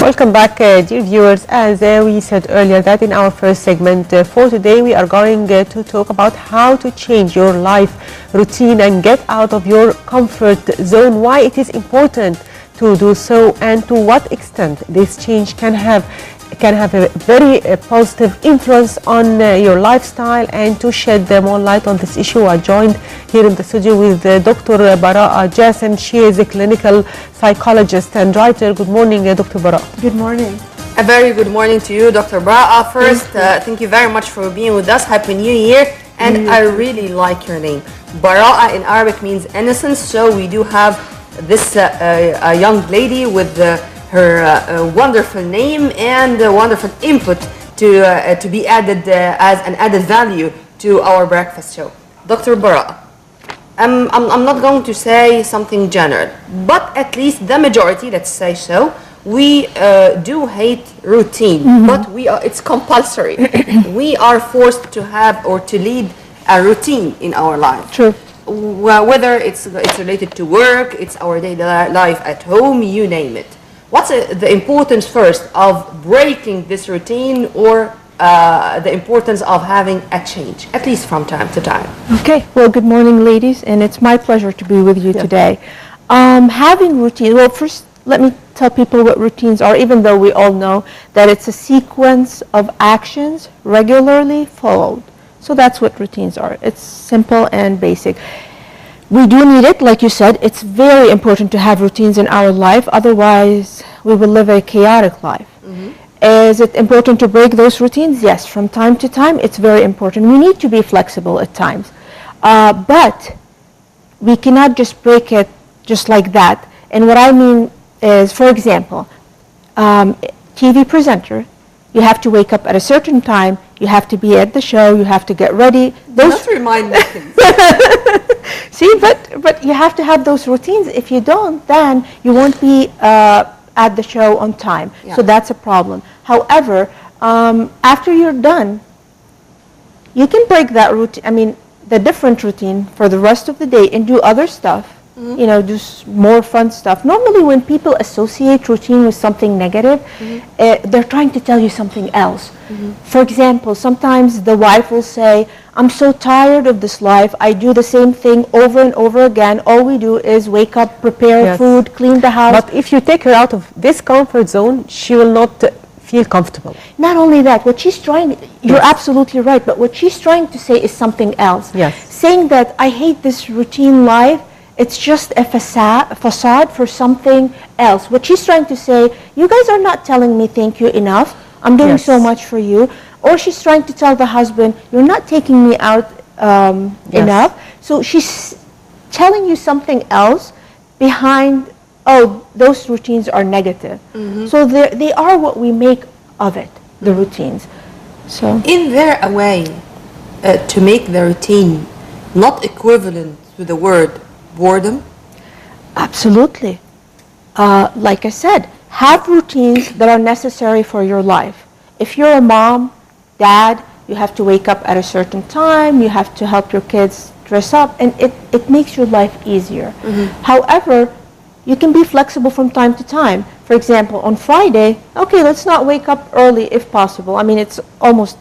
Welcome back, dear viewers. As we said earlier that in our first segment for today, we are going to talk about how to change your life routine and get out of your comfort zone, why it is important to do so, and to what extent this change can have a very positive influence on your lifestyle. And to shed more light on this issue, I joined here in the studio with Dr. Baraa Jassem. She is a clinical psychologist and writer. Good morning, Dr. Baraa. Good morning. A very good morning to you, Dr. Baraa. First, thank you very much for being with us. Happy New Year. And I really like your name. Baraa in Arabic means innocence. So we do have this a young lady with her wonderful name and wonderful input to be added as an added value to our breakfast show. Dr. Baraa, I'm not going to say something general, but at least the majority, let's say so, we do hate routine, but it's compulsory. We are forced to have or to lead a routine in our life. True. Whether it's related to work, it's our daily life at home, you name it. What's the importance first of breaking this routine, or the importance of having a change, at least from time to time? Okay, well, good morning, ladies, and it's my pleasure to be with you today. Having routine, well, first let me tell people what routines are, even though we all know that it's a sequence of actions regularly followed. So that's what routines are. It's simple and basic. We do need it, like you said. It's very important to have routines in our life, otherwise we will live a chaotic life. Is it important to break those routines? Yes, from time to time it's very important. We need to be flexible at times, but we cannot just break it just like that. And what I mean is, for example, TV presenter, you have to wake up at a certain time, you have to be at the show, you have to get ready. Those remind me things. See, but you have to have those routines. If you don't, then you won't be at the show on time. Yeah. So that's a problem. However, after you're done, you can break that routine, the different routine for the rest of the day and do other stuff. You know, do more fun stuff. Normally when people associate routine with something negative, they're trying to tell you something else. For example, sometimes the wife will say, I'm so tired of this life, I do the same thing over and over again. All we do is wake up, prepare food, clean the house. But if you take her out of this comfort zone, she will not feel comfortable. Not only that, what she's trying, you're absolutely right, but what she's trying to say is something else. Saying that I hate this routine life, it's just a facade for something else. What she's trying to say, you guys are not telling me thank you enough. I'm doing so much for you. Or she's trying to tell the husband, you're not taking me out enough. So she's telling you something else behind, oh, those routines are negative. So they are what we make of it, the routines. So, is there a way to make the routine not equivalent to the word boredom? Absolutely. Like I said, have routines that are necessary for your life. If you're a mom, dad, you have to wake up at a certain time, you have to help your kids dress up, and it makes your life easier. However, you can be flexible from time to time. For example, on Friday, okay, let's not wake up early if possible. It's almost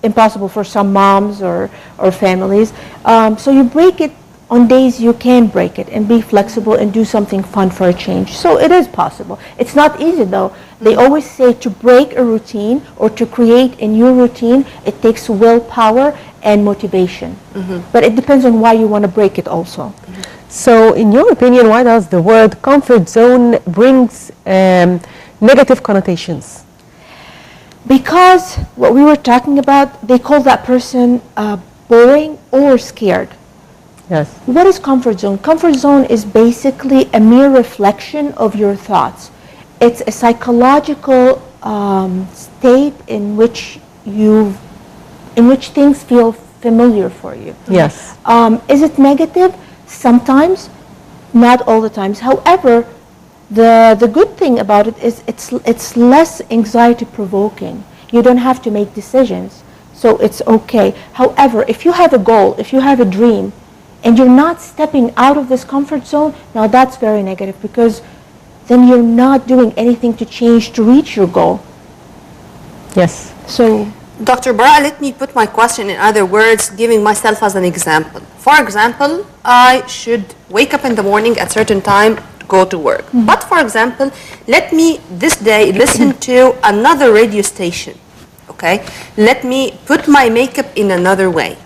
impossible for some moms or families. So you break it on days you can break it and be flexible and do something fun for a change. So it is possible. It's not easy though. They always say to break a routine or to create a new routine, it takes willpower and motivation. But it depends on why you want to break it also. So in your opinion, why does the word comfort zone brings negative connotations? Because what we were talking about, they call that person boring or scared. What is comfort zone? Comfort zone is basically a mere reflection of your thoughts. It's a psychological state in which things feel familiar for you. Is it negative? Sometimes, not all the times. However, the good thing about it is it's less anxiety provoking. You don't have to make decisions, so it's okay. However, if you have a goal, if you have a dream, and you're not stepping out of this comfort zone, now that's very negative, because then you're not doing anything to change to reach your goal. Yes. So, Dr. Baraa, let me put my question in other words, giving myself as an example. For example, I should wake up in the morning at certain time, go to work. But for example, let me this day listen to another radio station. Okay? Let me put my makeup in another way.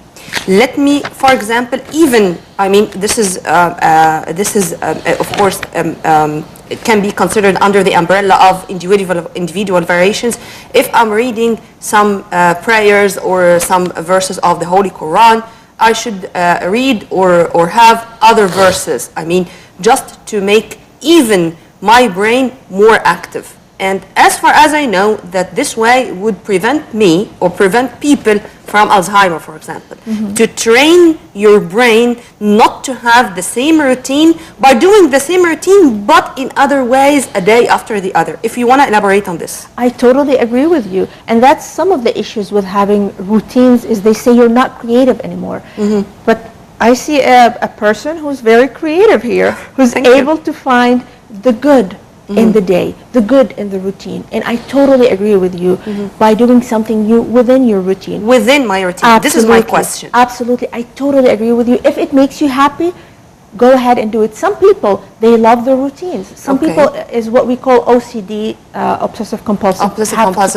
Let me, for example, even, I mean, this is of course, it can be considered under the umbrella of individual variations. If I'm reading some prayers or some verses of the Holy Quran, I should read or have other verses. I mean, just to make even my brain more active. And as far as I know, that this way would prevent me or prevent people from Alzheimer, for example. To train your brain not to have the same routine by doing the same routine, but in other ways, a day after the other. If you want to elaborate on this. I totally agree with you. And that's some of the issues with having routines is they say you're not creative anymore. But I see a person who's very creative here, who's able to find the good in the day, the good in the routine. And I totally agree with you by doing something new within your routine. Within my routine. Absolutely. This is my question. Absolutely. I totally agree with you. If it makes you happy, go ahead and do it. Some people, they love their routines. Some people is what we call OCD, obsessive compulsive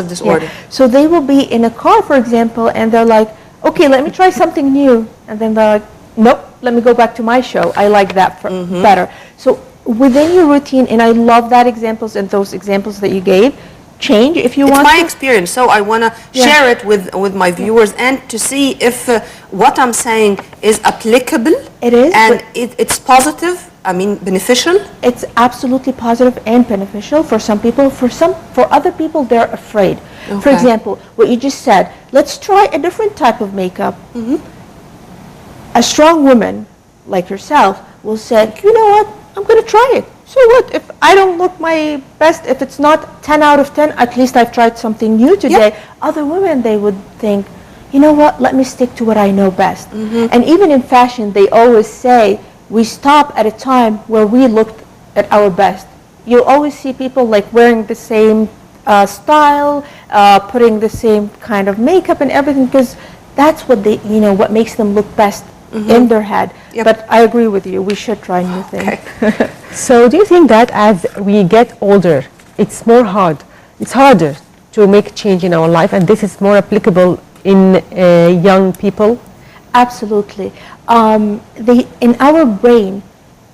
disorder. Yeah. So they will be in a car, for example, and they're like, okay, let me try something new. And then they're like, nope, let me go back to my show. I like that better. So within your routine, and I love that examples and those examples that you gave, change if you want. It's my experience, so I want to share it with my viewers and to see if what I'm saying is applicable. It is. And it's positive, I mean beneficial. It's absolutely positive and beneficial for some people. For other people, they're afraid. For example, what you just said, let's try a different type of makeup. A strong woman like yourself will say, you know what, I'm going to try it. So what, if I don't look my best, if it's not 10 out of 10, at least I've tried something new today. Other women, they would think, you know what, let me stick to what I know best. And even in fashion, they always say, we stop at a time where we looked at our best. You'll always see people like wearing the same style, putting the same kind of makeup and everything, because that's what they, you know, what makes them look best in their head. But I agree with you, we should try new things. So do you think that as we get older, it's harder to make change in our life, and this is more applicable in young people? Absolutely. In our brain,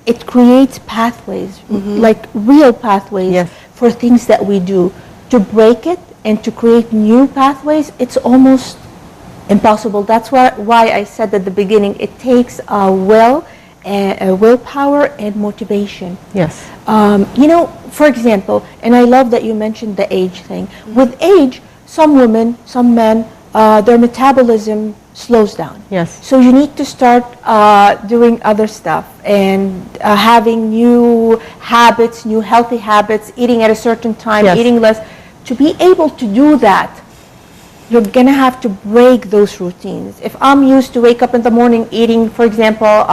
it creates pathways, like real pathways for things that we do. To break it and to create new pathways, it's almost impossible. That's why I said at the beginning, it takes willpower and motivation. Yes. You know, for example, and I love that you mentioned the age thing. With age, some women, some men, their metabolism slows down. Yes. So you need to start doing other stuff and having new habits, new healthy habits, eating at a certain time, eating less. To be able to do that, you're going to have to break those routines. If I'm used to wake up in the morning eating, for example,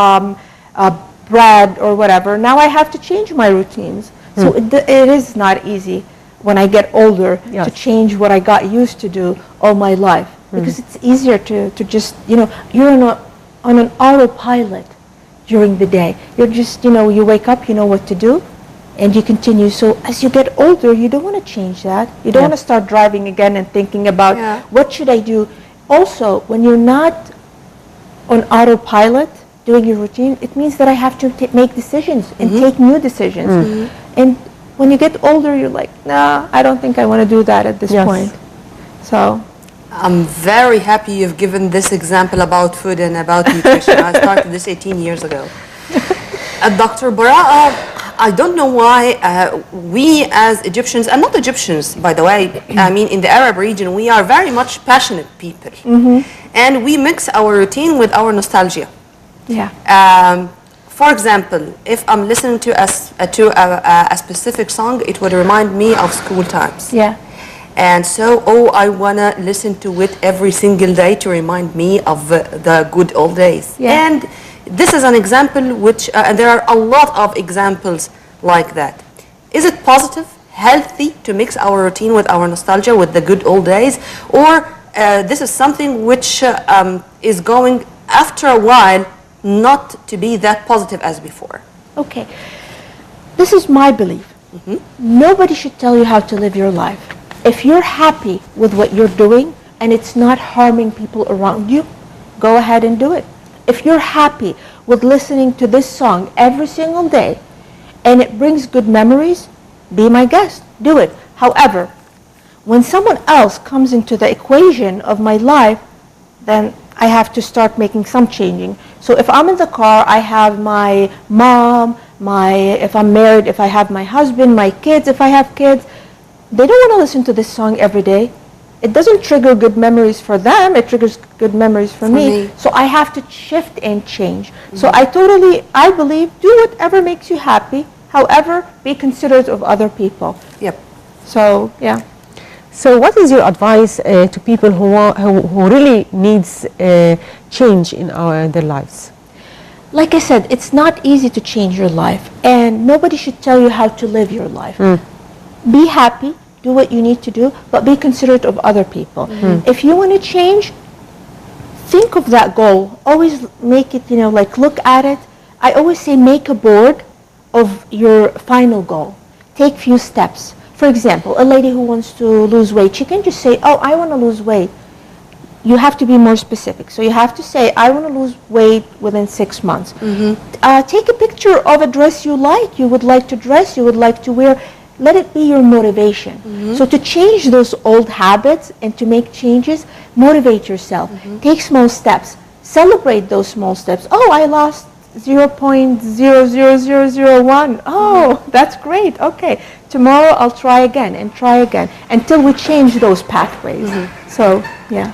bread or whatever, now I have to change my routines. So it is not easy when I get older to change what I got used to do all my life. Because it's easier to just, you know, you're on an autopilot during the day. You're just, you know, you wake up, you know what to do, and you continue. So as you get older, you don't want to change that. You don't want to start driving again and thinking about what should I do. Also, when you're not on autopilot doing your routine, it means that I have to make decisions and take new decisions. And when you get older, you're like, nah, I don't think I want to do that at this point. So I'm very happy you've given this example about food and about nutrition. I started this 18 years ago. Dr. Baraa, I don't know why we as Egyptians, and not Egyptians, by the way, I mean in the Arab region, we are very much passionate people. And we mix our routine with our nostalgia. For example, if I'm listening to a specific song, it would remind me of school times. And so, I want to listen to it every single day to remind me of the good old days. And this is an example which, and there are a lot of examples like that. Is it positive, healthy to mix our routine with our nostalgia, with the good old days? Or this is something which is going after a while not to be that positive as before? Okay. This is my belief. Nobody should tell you how to live your life. If you're happy with what you're doing and it's not harming people around you, go ahead and do it. If you're happy with listening to this song every single day and it brings good memories, be my guest, do it. However, when someone else comes into the equation of my life, then I have to start making some changing. So if I'm in the car, I have my mom, if I'm married, if I have my husband, my kids, if I have kids, they don't want to listen to this song every day. It doesn't trigger good memories for them, it triggers good memories for me. So I have to shift and change. So I believe, do whatever makes you happy. However, be considerate of other people. Yep. So, yeah. So what is your advice to people who really needs change in their lives? Like I said, it's not easy to change your life, and nobody should tell you how to live your life. Be happy, do what you need to do, but be considerate of other people. If you want to change, think of that goal. Always make it, like look at it. I always say make a board of your final goal. Take few steps. For example, a lady who wants to lose weight, she can just say, oh, I want to lose weight. You have to be more specific. So you have to say, I want to lose weight within 6 months. Take a picture of a dress you would like to dress, you would like to wear. Let it be your motivation. So to change those old habits and to make changes, motivate yourself. Take small steps. Celebrate those small steps. Oh, I lost 0.00001. Oh, that's great. Okay. Tomorrow I'll try again and try again until we change those pathways. So, yeah.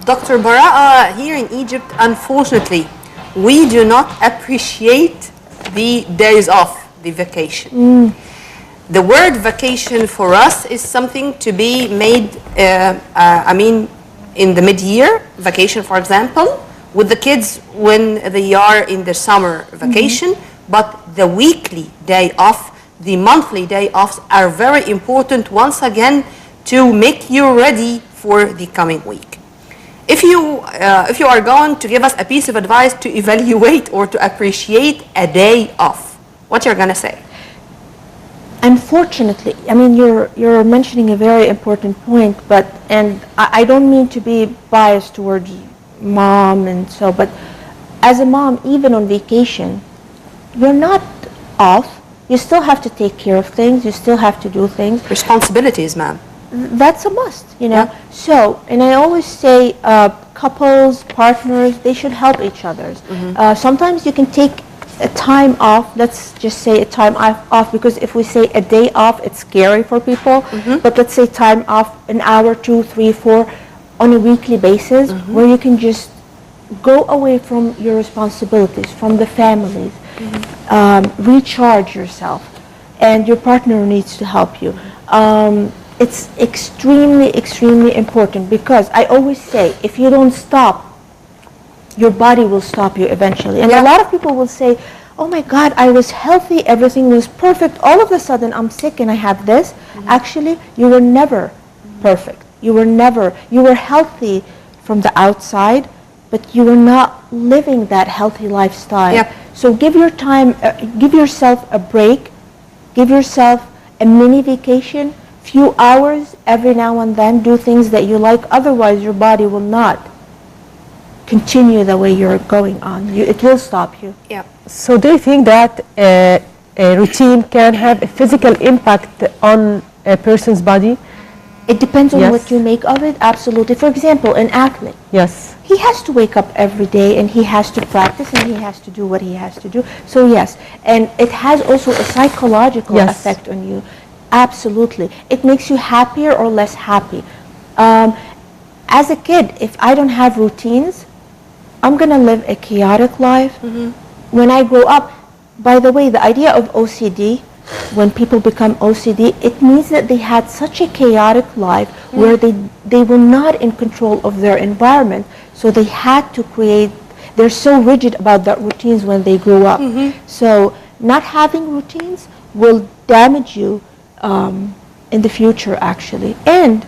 Dr. Baraa, here in Egypt, unfortunately, we do not appreciate the days off, the vacation. The word vacation for us is something to be made, in the mid-year, vacation, for example, with the kids when they are in the summer vacation, but the weekly day off, the monthly day offs are very important once again to make you ready for the coming week. If you are going to give us a piece of advice to evaluate or to appreciate a day off, what you're going to say? Unfortunately, you're mentioning a very important point, and I don't mean to be biased towards mom but as a mom, even on vacation, you're not off. You still have to take care of things. You still have to do things. Responsibilities, ma'am. That's a must, Yeah. So, and I always say couples, partners, they should help each other. Sometimes you can take a time off, let's just say a time off, because if we say a day off, it's scary for people, but let's say time off, an hour, 2, 3, 4, on a weekly basis, where you can just go away from your responsibilities, from the families, recharge yourself, and your partner needs to help you. It's extremely, extremely important, because I always say, if you don't stop, your body will stop you eventually. And a lot of people will say, oh my God, I was healthy, everything was perfect, all of a sudden I'm sick and I have this. Actually, you were never perfect. You were healthy from the outside, but you were not living that healthy lifestyle. So give yourself a break, give yourself a mini vacation, few hours every now and then, do things that you like, otherwise your body will not continue the way you're going on. It will stop you. So do you think that a routine can have a physical impact on a person's body? It depends on what you make of it, absolutely. For example, an athlete. He has to wake up every day and he has to practice and he has to do what he has to do. So yes, and it has also a psychological effect on you. Absolutely. It makes you happier or less happy. As a kid, if I don't have routines, I'm going to live a chaotic life. When I grow up, by the way, the idea of OCD, when people become OCD, it means that they had such a chaotic life where they were not in control of their environment. So they had to they're so rigid about their routines when they grew up. So not having routines will damage you in the future, actually. And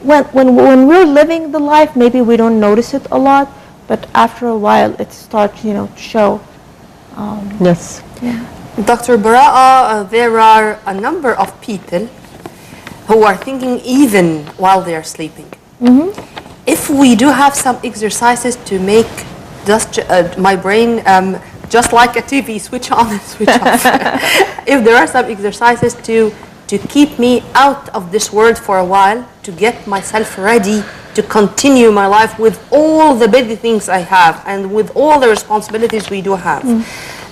when we're living the life, maybe we don't notice it a lot, but after a while, it starts, to show. Yes. Yeah. Dr. Baraa, there are a number of people who are thinking even while they are sleeping. If we do have some exercises to make just my brain just like a TV, switch on and switch off. If there are some exercises to keep me out of this world for a while, to get myself ready to continue my life with all the big things I have and with all the responsibilities we do have.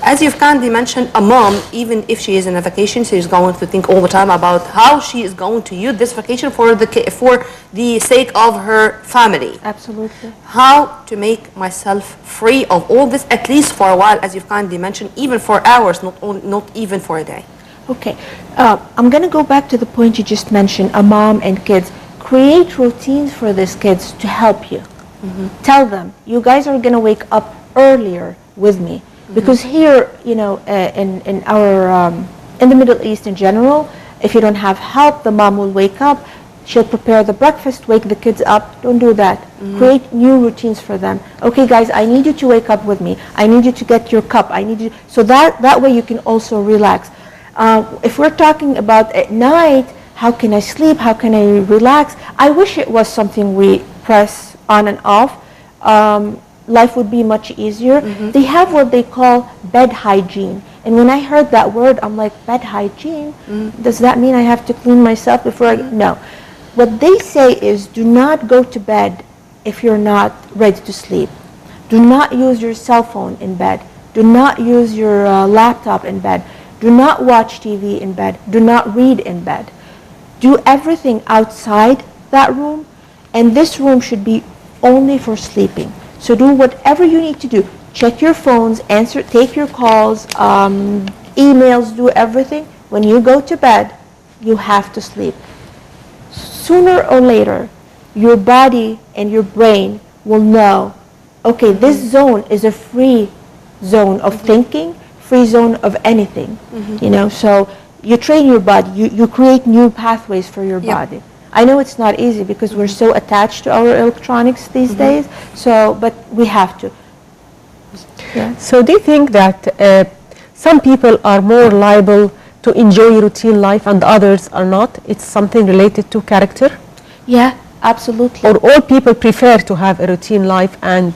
As you've kindly mentioned, a mom, even if she is in a vacation, she's going to think all the time about how she is going to use this vacation for the sake of her family. Absolutely. How to make myself free of all this, at least for a while, as you've kindly mentioned, even for hours, not even for a day. Okay. I'm going to go back to the point you just mentioned, a mom and kids. Create routines for these kids to help you. Tell them, you guys are going to wake up earlier with me. Because here, in our in the Middle East in general, if you don't have help, the mom will wake up, she'll prepare the breakfast, wake the kids up. Don't do that. Create new routines for them. Okay, guys, I need you to wake up with me. I need you to get your cup. I need you, so that way you can also relax. If we're talking about at night, how can I sleep? How can I relax? I wish it was something we press on and off. Life would be much easier. They have what they call bed hygiene. And when I heard that word, I'm like, bed hygiene? Does that mean I have to clean myself before I... No. What they say is, do not go to bed if you're not ready to sleep. Do not use your cell phone in bed. Do not use your laptop in bed. Do not watch TV in bed. Do not read in bed. Do everything outside that room, and this room should be only for sleeping. So do whatever you need to do. Check your phones, take your calls, emails, do everything. When you go to bed, you have to sleep. Sooner or later, your body and your brain will know, okay, this zone is a free zone of thinking, free zone of anything. So you train your body, you create new pathways for your body. I know it's not easy because we're so attached to our electronics these days, but we have to. Yeah. So do you think that some people are more liable to enjoy routine life and others are not? It's something related to character? Yeah, absolutely. Or all people prefer to have a routine life and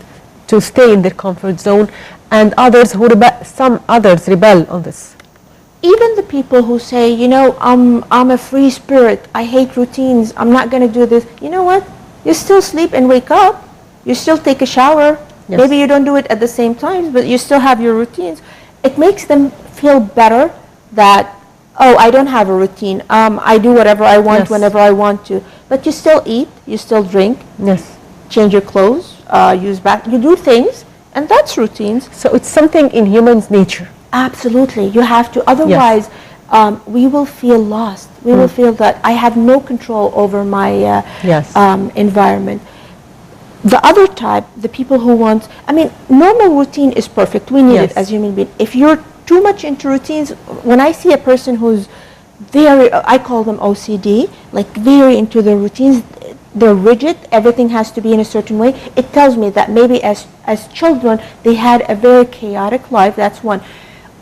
to stay in their comfort zone, and some others rebel on this? Even the people who say, I'm a free spirit, I hate routines, I'm not going to do this. You know what? You still sleep and wake up. You still take a shower. Yes. Maybe you don't do it at the same time, but you still have your routines. It makes them feel better that, oh, I don't have a routine. I do whatever I want whenever I want to. But you still eat, you still drink, change your clothes, use bath. You do things, and that's routines. So it's something in human's nature. Absolutely, you have to. Otherwise, we will feel lost. We will feel that I have no control over my environment. The other type, the people who want, normal routine is perfect. We need it as human beings. If you're too much into routines, when I see a person who's very, I call them OCD, like very into their routines, they're rigid, everything has to be in a certain way, it tells me that maybe as children, they had a very chaotic life, that's one.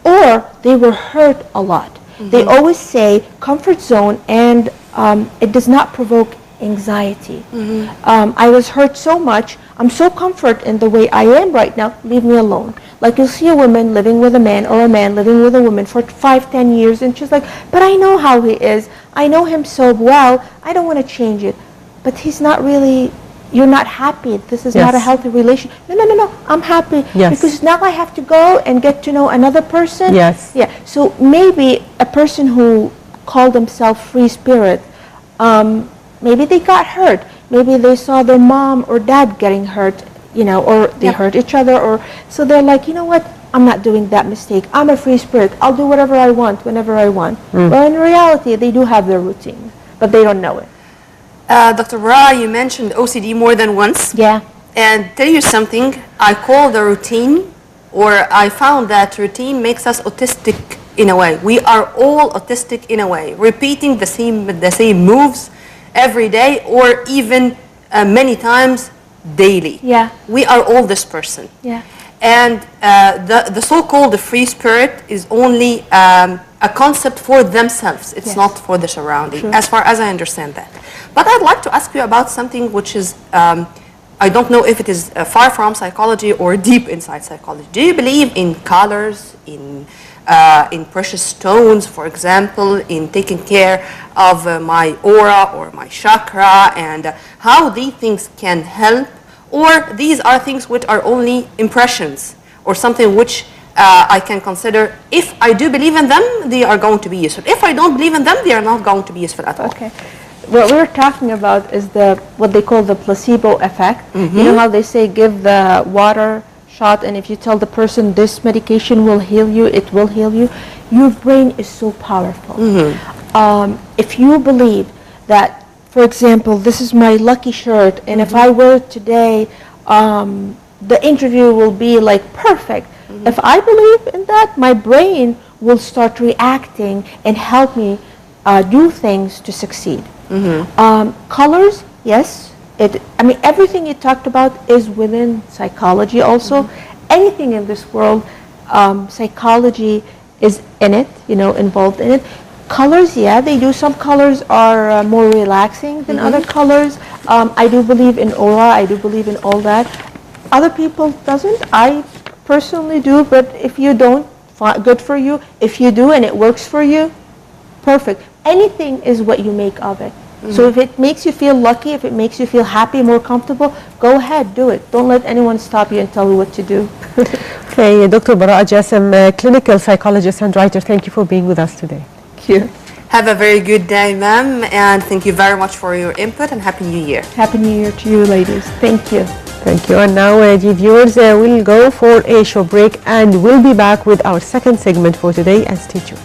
Or they were hurt a lot. They always say comfort zone, and it does not provoke anxiety. I was hurt so much, I'm so comfort in the way I am right now, leave me alone. Like you'll see a woman living with a man or a man living with a woman for 5-10 years, and she's like, but I know how he is, I know him so well, I don't want to change it. But he's not really, you're not happy, this is not a healthy relation. No, I'm happy because now I have to go and get to know another person. So maybe a person who called himself free spirit, maybe they got hurt, maybe they saw their mom or dad getting hurt, or they hurt each other, or so they're like, you know what, I'm not doing that mistake, I'm a free spirit, I'll do whatever I want whenever I want. Well, in reality they do have their routine, but they don't know it. Dr. Baraa, you mentioned OCD more than once. And tell you something, I call the routine, or I found that routine makes us autistic in a way. We are all autistic in a way, repeating the same moves every day, or even many times daily. Yeah. We are all this person. Yeah. And the so-called free spirit is only a concept for themselves. It's Yes. not for the surrounding, True. as far as I understand that. But I'd like to ask you about something which is, I don't know if it is far from psychology or deep inside psychology. Do you believe in colors, in precious stones, for example, in taking care of my aura or my chakra, and how these things can help? Or these are things which are only impressions, or something which I can consider, if I do believe in them, they are going to be useful. If I don't believe in them, they are not going to be useful at all. Okay. What we're talking about is what they call the placebo effect. You know how they say give the water shot, and if you tell the person this medication will heal you, it will heal you. Your brain is so powerful. If you believe that, for example, this is my lucky shirt, and if I wear it today, the interview will be like perfect. If I believe in that, my brain will start reacting and help me do things to succeed. Colors, yes. I mean, everything you talked about is within psychology also. Anything in this world, psychology is in it, involved in it. Colors, yeah, they do. Some colors are more relaxing than other colors. I do believe in aura. I do believe in all that. Other people doesn't. I personally do, but if you don't, good for you. If you do and it works for you, perfect. Anything is what you make of it. So if it makes you feel lucky, if it makes you feel happy, more comfortable, go ahead, do it. Don't let anyone stop you and tell you what to do. Okay, Dr. Baraa Jassem, clinical psychologist and writer, thank you for being with us today. Thank you. Have a very good day, ma'am, and thank you very much for your input, and Happy New Year. Happy New Year to you, ladies. Thank you. Thank you. And now, dear viewers, we'll go for a short break, and we'll be back with our second segment for today, and stay tuned.